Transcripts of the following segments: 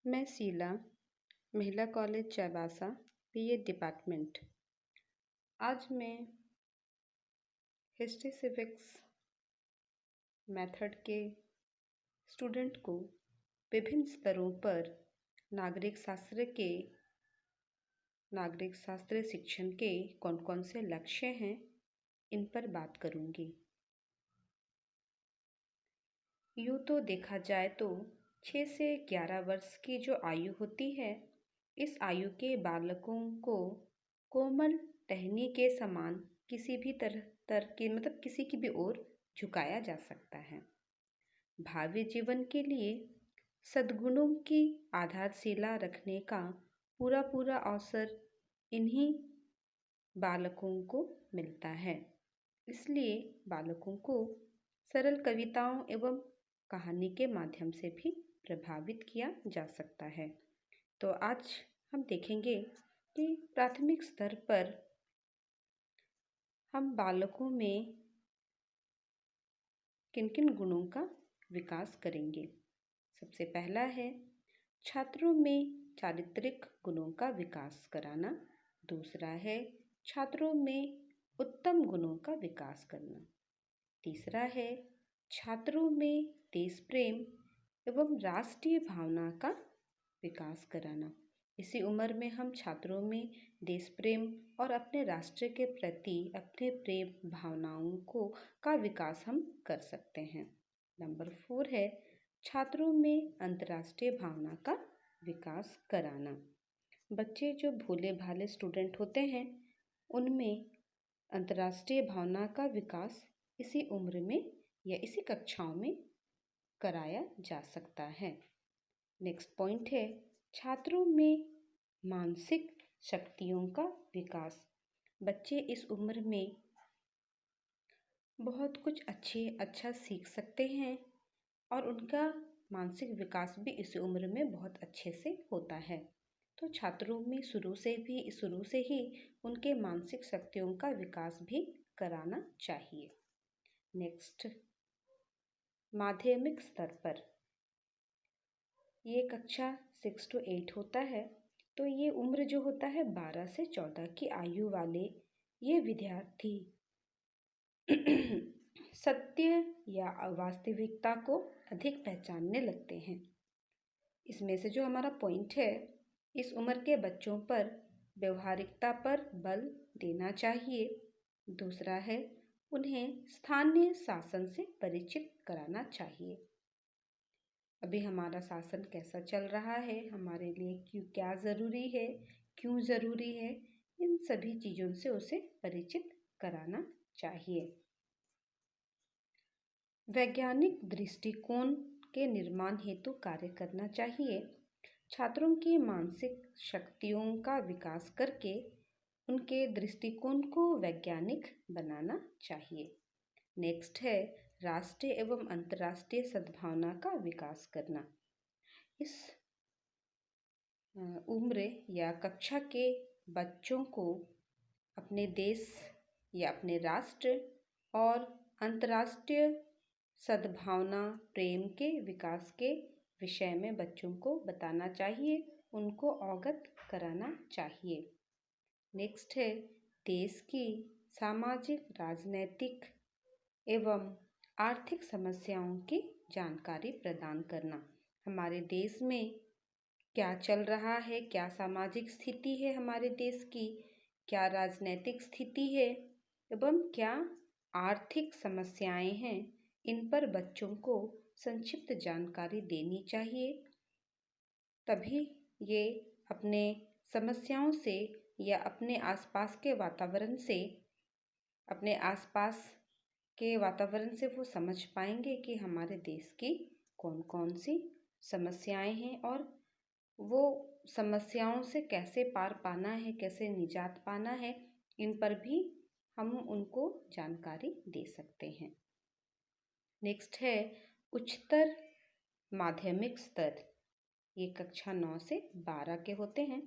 मैं शीला, महिला college Chaibasa, BA department. आज मैं हिस्ट्री सिविक्स मेथड के स्टूडेंट को विभिन्न स्तरों पर नागरिक शास्त्र शिक्षण के कौन कौन से लक्ष्य हैं, इन पर बात करूंगी। यूँ तो देखा जाए तो 6 से 11 वर्ष की जो आयु होती है, इस आयु के बालकों को कोमल टहनी के समान किसी भी तरह की किसी की भी ओर झुकाया जा सकता है। भावी जीवन के लिए सद्गुणों की आधारशिला रखने का पूरा अवसर इन्हीं बालकों को मिलता है। इसलिए बालकों को सरल कविताओं एवं कहानी के माध्यम से भी प्रभावित किया जा सकता है। तो आज हम देखेंगे कि प्राथमिक स्तर पर हम बालकों में किन किन गुणों का विकास करेंगे। सबसे पहला है छात्रों में चारित्रिक गुणों का विकास कराना। दूसरा है छात्रों में उत्तम गुणों का विकास करना। तीसरा है छात्रों में देश प्रेम एवं राष्ट्रीय भावना का विकास कराना। इसी उम्र में हम छात्रों में देश प्रेम और अपने राष्ट्र के प्रति अपने प्रेम भावनाओं का विकास हम कर सकते हैं। नंबर 4 है छात्रों में अंतर्राष्ट्रीय भावना का विकास कराना। बच्चे जो भोले भाले स्टूडेंट होते हैं, उनमें अंतर्राष्ट्रीय भावना का विकास इसी उम्र में या इसी कक्षाओं में कराया जा सकता है। नेक्स्ट पॉइंट है छात्रों में मानसिक शक्तियों का विकास। बच्चे इस उम्र में बहुत कुछ अच्छा सीख सकते हैं और उनका मानसिक विकास भी इस उम्र में बहुत अच्छे से होता है। तो छात्रों में शुरू से ही उनके मानसिक शक्तियों का विकास भी कराना चाहिए। नेक्स्ट, माध्यमिक स्तर पर ये कक्षा 6 to 8 होता है। तो ये उम्र जो होता है 12 से 14 की आयु वाले ये विद्यार्थी सत्य या वास्तविकता को अधिक पहचानने लगते हैं। इसमें से जो हमारा पॉइंट है, इस उम्र के बच्चों पर व्यवहारिकता पर बल देना चाहिए। दूसरा है उन्हें स्थानीय शासन से परिचित कराना चाहिए। अभी हमारा शासन कैसा चल रहा है, हमारे लिए क्या ज़रूरी है, क्यों ज़रूरी है, इन सभी चीज़ों से उसे परिचित कराना चाहिए। वैज्ञानिक दृष्टिकोण के निर्माण हेतु कार्य करना चाहिए। छात्रों की मानसिक शक्तियों का विकास करके उनके दृष्टिकोण को वैज्ञानिक बनाना चाहिए। नेक्स्ट है राष्ट्रीय एवं अंतर्राष्ट्रीय सद्भावना का विकास करना। इस उम्र या कक्षा के बच्चों को अपने देश या अपने राष्ट्र और अंतर्राष्ट्रीय सद्भावना प्रेम के विकास के विषय में बच्चों को बताना चाहिए, उनको अवगत कराना चाहिए। नेक्स्ट है देश की सामाजिक, राजनैतिक एवं आर्थिक समस्याओं की जानकारी प्रदान करना। हमारे देश में क्या चल रहा है, क्या सामाजिक स्थिति है हमारे देश की, क्या राजनैतिक स्थिति है एवं क्या आर्थिक समस्याएं हैं, इन पर बच्चों को संक्षिप्त जानकारी देनी चाहिए। तभी ये अपने समस्याओं से या अपने आसपास के वातावरण से वो समझ पाएंगे कि हमारे देश की कौन कौन सी समस्याएं हैं और वो समस्याओं से कैसे पार पाना है, कैसे निजात पाना है, इन पर भी हम उनको जानकारी दे सकते हैं। नेक्स्ट है उच्चतर माध्यमिक स्तर। ये कक्षा 9 से 12 के होते हैं।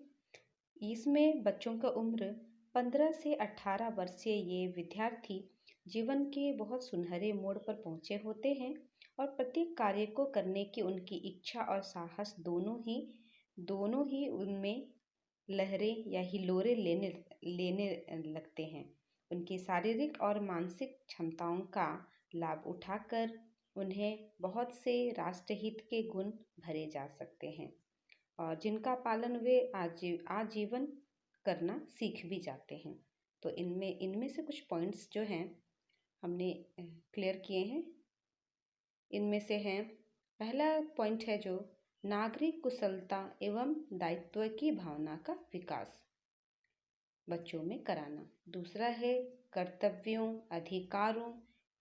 इसमें बच्चों का उम्र 15 से 18 वर्षीय ये विद्यार्थी जीवन के बहुत सुनहरे मोड़ पर पहुँचे होते हैं और प्रत्येक कार्य को करने की उनकी इच्छा और साहस दोनों ही उनमें लहरें या हिलोरे लेने लेने लगते हैं। उनकी शारीरिक और मानसिक क्षमताओं का लाभ उठाकर उन्हें बहुत से राष्ट्रहित के गुण भरे जा सकते हैं और जिनका पालन वे आजीवन करना सीख भी जाते हैं। तो इनमें इनमें से कुछ पॉइंट्स जो हैं हमने क्लियर किए हैं। इनमें से हैं, पहला पॉइंट है जो नागरिक कुशलता एवं दायित्व की भावना का विकास बच्चों में कराना। दूसरा है कर्तव्यों, अधिकारों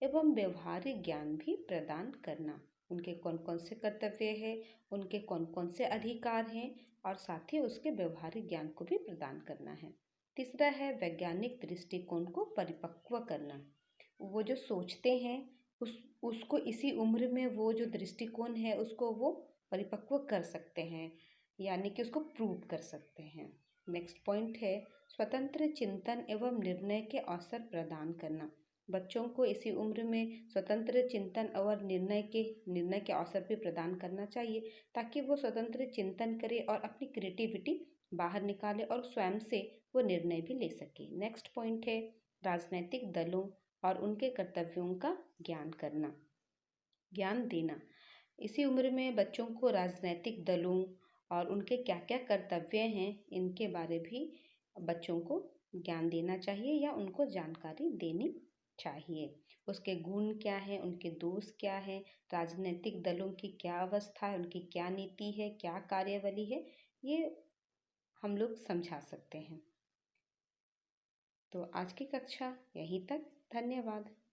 एवं व्यवहारिक ज्ञान भी प्रदान करना। उनके कौन कौन से कर्तव्य है, उनके कौन कौन से अधिकार हैं और साथ ही उसके व्यवहारिक ज्ञान को भी प्रदान करना है। तीसरा है वैज्ञानिक दृष्टिकोण को परिपक्व करना। वो जो सोचते हैं उसको इसी उम्र में वो जो दृष्टिकोण है उसको वो परिपक्व कर सकते हैं, यानी कि उसको प्रूव कर सकते हैं। नेक्स्ट पॉइंट है स्वतंत्र चिंतन एवं निर्णय के अवसर प्रदान करना। बच्चों को इसी उम्र में स्वतंत्र चिंतन और निर्णय के अवसर भी प्रदान करना चाहिए ताकि वो स्वतंत्र चिंतन करे और अपनी क्रिएटिविटी बाहर निकाले और स्वयं से वो निर्णय भी ले सके। नेक्स्ट पॉइंट है राजनीतिक दलों और उनके कर्तव्यों का ज्ञान देना। इसी उम्र में बच्चों को राजनीतिक दलों और उनके क्या क्या कर्तव्य हैं इनके बारे भी बच्चों को ज्ञान देना चाहिए या उनको जानकारी देनी चाहिए। उसके गुण क्या है, उनके दोष क्या है, राजनीतिक दलों की क्या अवस्था है, उनकी क्या नीति है, क्या कार्यावली है, ये हम लोग समझा सकते हैं। तो आज की कक्षा यहीं तक। धन्यवाद।